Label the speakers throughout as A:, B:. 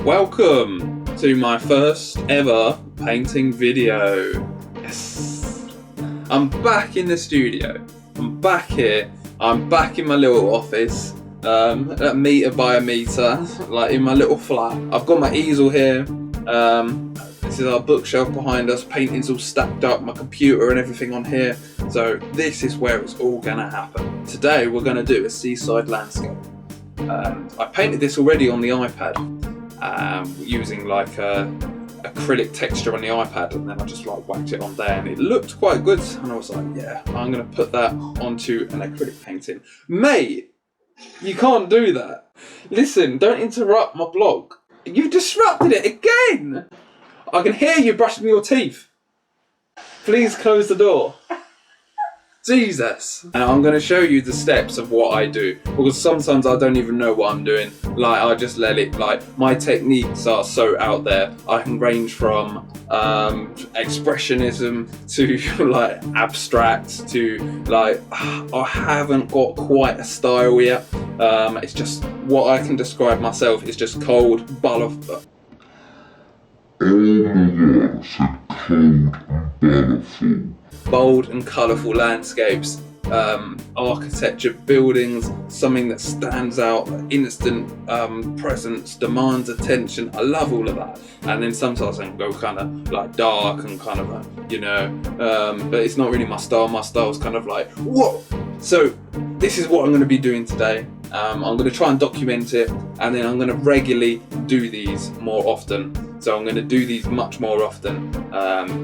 A: Welcome to my first ever painting video. Yes, I'm back in the studio. I'm back here. I'm back in my little office, a metre by a metre, like in my little flat. I've got my easel here. This is our bookshelf behind us. Paintings all stacked up. My computer and everything on here. So this is where it's all gonna happen. Today we're gonna do a seaside landscape. I painted this already on the iPad. Using like a acrylic texture on the iPad, and then I just like whacked it on there and it looked quite good, and I was like, yeah, I'm gonna put that onto an acrylic painting. Mate, you can't do that. Listen, don't interrupt my blog. You've disrupted it again. I can hear you brushing your teeth. Please close the door. Jesus. And I'm going to show you the steps of what I do, because sometimes I don't even know what I'm doing. Like, I just let it, like, my techniques are so out there. I can range from expressionism to like abstract to like, I haven't got quite a style yet. It's just what I can describe myself is just cold, bold and colourful landscapes, architecture, buildings, something that stands out, instant presence, demands attention. I love all of that. And then sometimes I can go kind of like dark and kind of but it's not really my style. My style is kind of like, whoa. So this is what I'm going to be doing today. I'm going to try and document it, and then I'm going to regularly do these more often. So I'm going to do these much more often,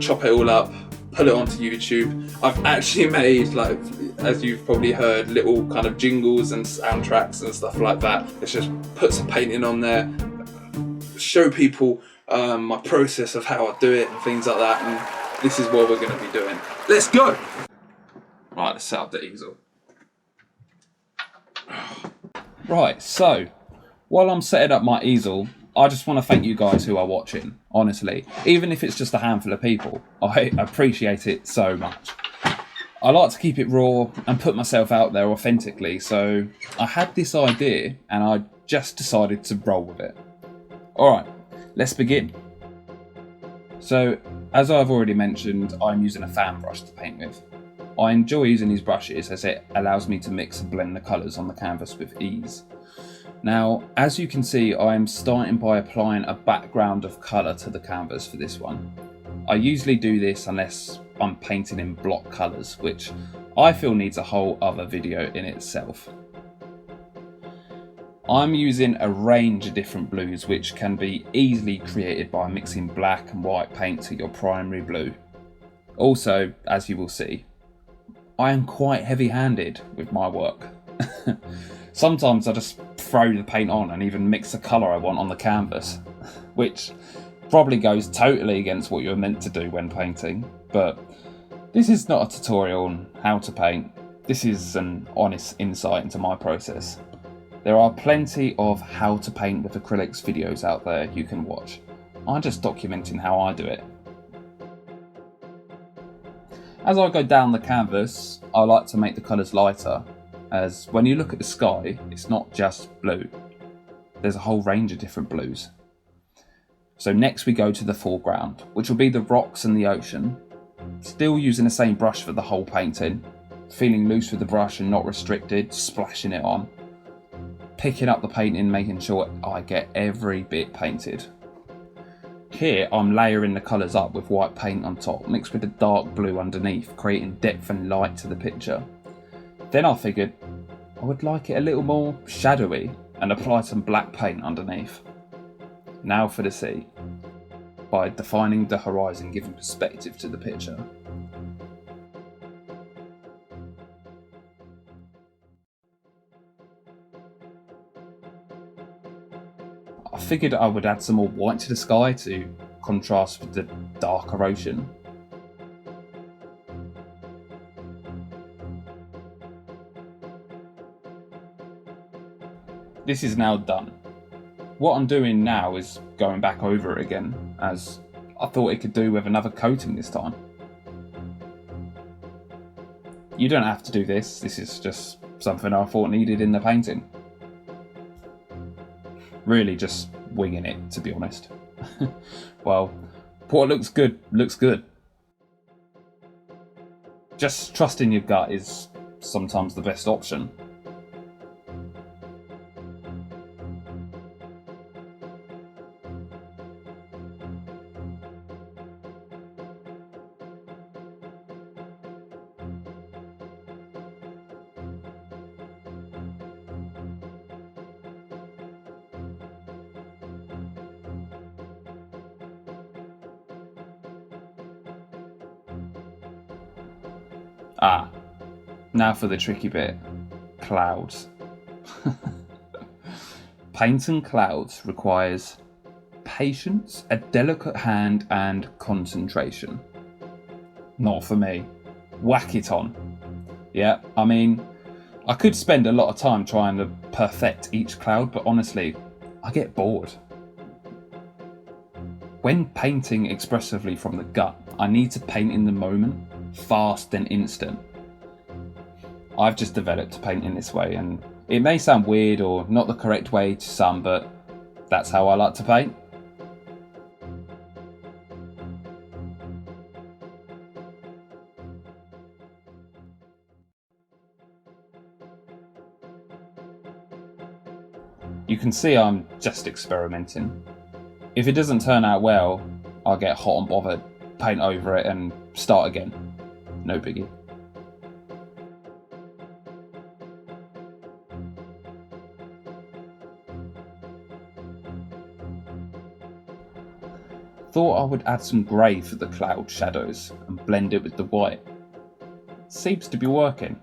A: chop it all up, put it onto YouTube. I've actually made, like, as you've probably heard, little kind of jingles and soundtracks and stuff like that. Let's just put some painting on there, show people my process of how I do it and things like that, and this is what we're going to be doing. Let's go! Right, let's set up the easel. Right, so while I'm setting up my easel, I just want to thank you guys who are watching, honestly. Even if it's just a handful of people, I appreciate it so much. I like to keep it raw and put myself out there authentically, so I had this idea and I just decided to roll with it. Alright, let's begin. So, as I've already mentioned, I'm using a fan brush to paint with. I enjoy using these brushes as it allows me to mix and blend the colours on the canvas with ease. Now, as you can see, I am starting by applying a background of colour to the canvas for this one. I usually do this unless I'm painting in block colours, which I feel needs a whole other video in itself. I'm using a range of different blues which can be easily created by mixing black and white paint to your primary blue. Also, as you will see, I am quite heavy-handed with my work. Sometimes I just throw the paint on and even mix the colour I want on the canvas, which probably goes totally against what you're meant to do when painting, but this is not a tutorial on how to paint. This is an honest insight into my process. There are plenty of how to paint with acrylics videos out there you can watch. I'm just documenting how I do it. As I go down the canvas, I like to make the colours lighter, as when you look at the sky, it's not just blue. There's a whole range of different blues. So next we go to the foreground, which will be the rocks and the ocean. Still using the same brush for the whole painting, feeling loose with the brush and not restricted, splashing it on. Picking up the painting, making sure I get every bit painted. Here I'm layering the colours up with white paint on top, mixed with a dark blue underneath, creating depth and light to the picture. Then I figured I would like it a little more shadowy and apply some black paint underneath. Now for the sea, by defining the horizon, giving perspective to the picture. I figured I would add some more white to the sky to contrast with the darker ocean. This is now done. What I'm doing now is going back over it again, as I thought it could do with another coating this time. You don't have to do this, this is just something I thought needed in the painting. Really just winging it, to be honest. Well, what looks good looks good. Just trusting your gut is sometimes the best option. Ah, now for the tricky bit. Clouds. Painting clouds requires patience, a delicate hand, and concentration. Not for me. Whack it on. Yeah, I mean, I could spend a lot of time trying to perfect each cloud, but honestly, I get bored. When painting expressively from the gut, I need to paint in the moment, fast and instant. I've just developed to paint in this way, and it may sound weird or not the correct way to some, but that's how I like to paint. You can see I'm just experimenting. If it doesn't turn out well, I'll get hot and bothered, paint over it and start again. No biggie. Thought I would add some grey for the cloud shadows and blend it with the white. Seems to be working.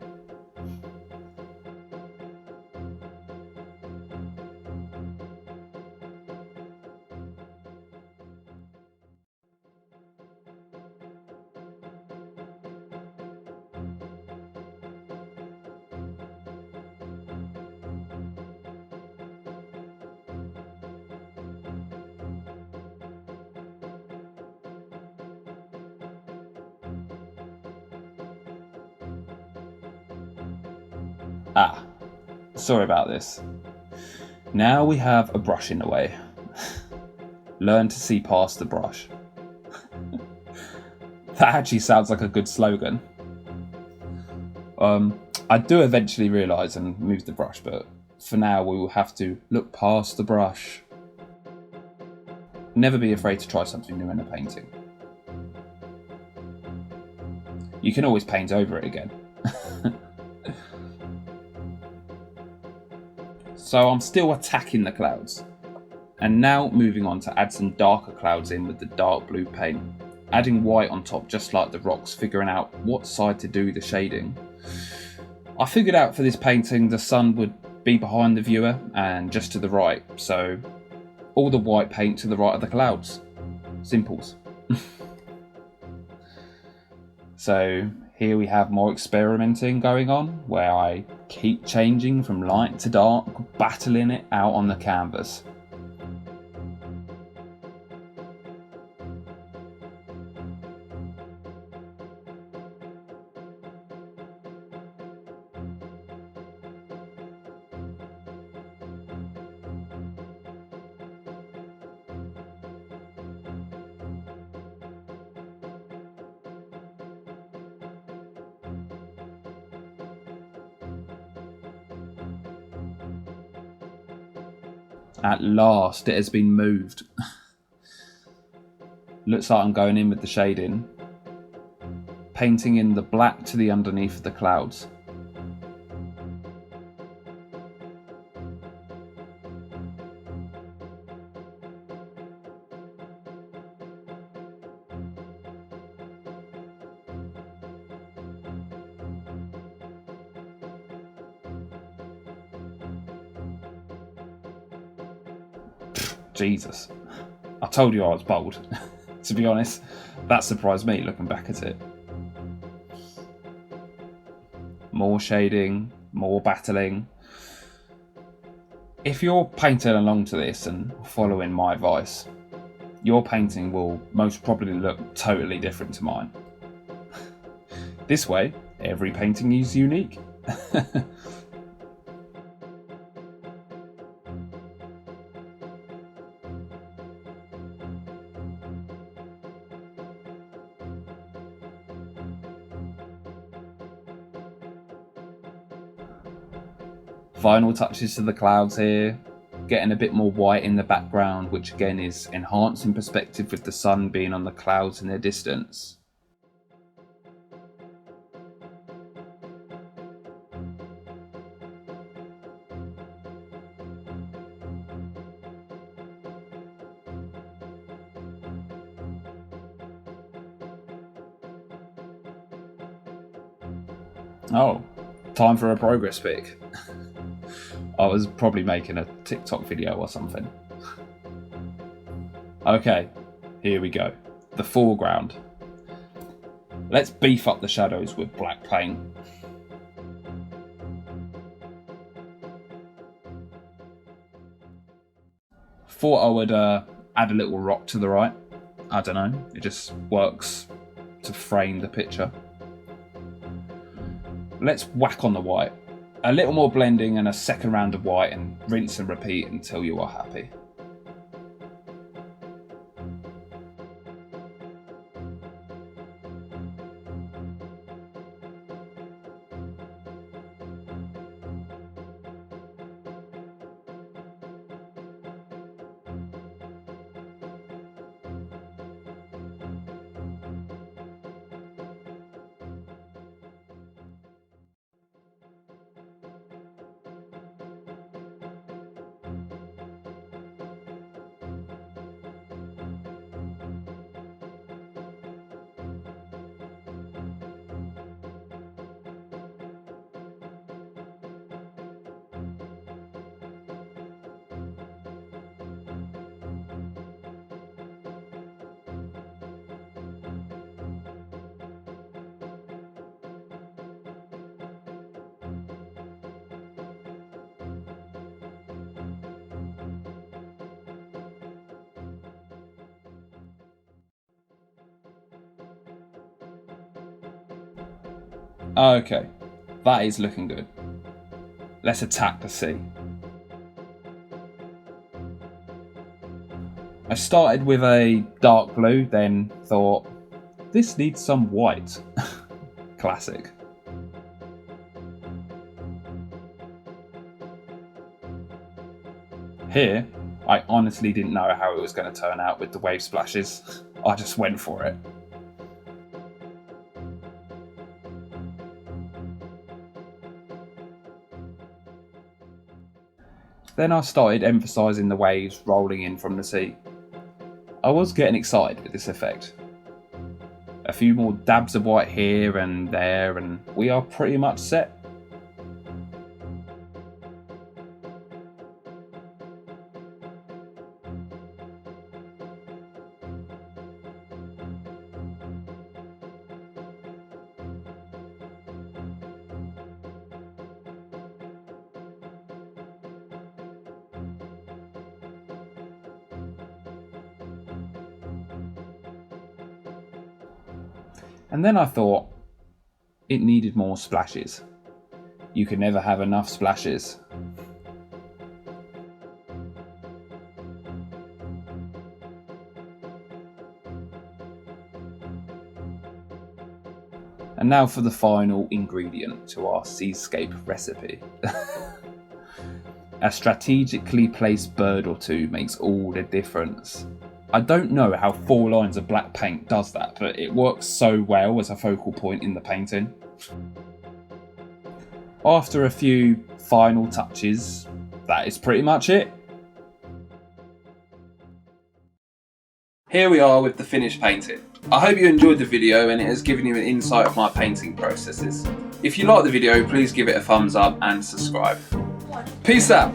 A: Ah, sorry about this. Now we have a brush in the way. Learn to see past the brush. That actually sounds like a good slogan. I do eventually realise and move the brush, but for now we will have to look past the brush. Never be afraid to try something new in a painting. You can always paint over it again. So I'm still attacking the clouds. And now moving on to add some darker clouds in with the dark blue paint. Adding white on top just like the rocks, figuring out what side to do the shading. I figured out for this painting the sun would be behind the viewer and just to the right, so all the white paint to the right of the clouds. Simples. So here we have more experimenting going on, where I keep changing from light to dark, battling it out on the canvas. At last, it has been moved. Looks like I'm going in with the shading. Painting in the black to the underneath of the clouds. Jesus. I told you I was bold. To be honest, that surprised me looking back at it. More shading, more battling. If you're painting along to this and following my advice, your painting will most probably look totally different to mine. This way, every painting is unique. Final touches to the clouds here, getting a bit more white in the background, which again is enhancing perspective with the sun being on the clouds in the distance. Oh, time for a progress pic. I was probably making a TikTok video or something. Okay, here we go. The foreground. Let's beef up the shadows with black paint. Thought I would add a little rock to the right. I don't know, it just works to frame the picture. Let's whack on the white. A little more blending and a second round of white, and rinse and repeat until you are happy. Okay, that is looking good. Let's attack the sea. I started with a dark blue, then thought, this needs some white. Classic. Here, I honestly didn't know how it was going to turn out with the wave splashes. I just went for it. Then I started emphasising the waves rolling in from the sea. I was getting excited with this effect. A few more dabs of white here and there, and we are pretty much set. And then I thought, it needed more splashes. You can never have enough splashes. And now for the final ingredient to our seascape recipe. A strategically placed bird or two makes all the difference. I don't know how 4 lines of black paint does that, but it works so well as a focal point in the painting. After a few final touches, that is pretty much it. Here we are with the finished painting. I hope you enjoyed the video and it has given you an insight of my painting processes. If you like the video, please give it a thumbs up and subscribe. Peace out!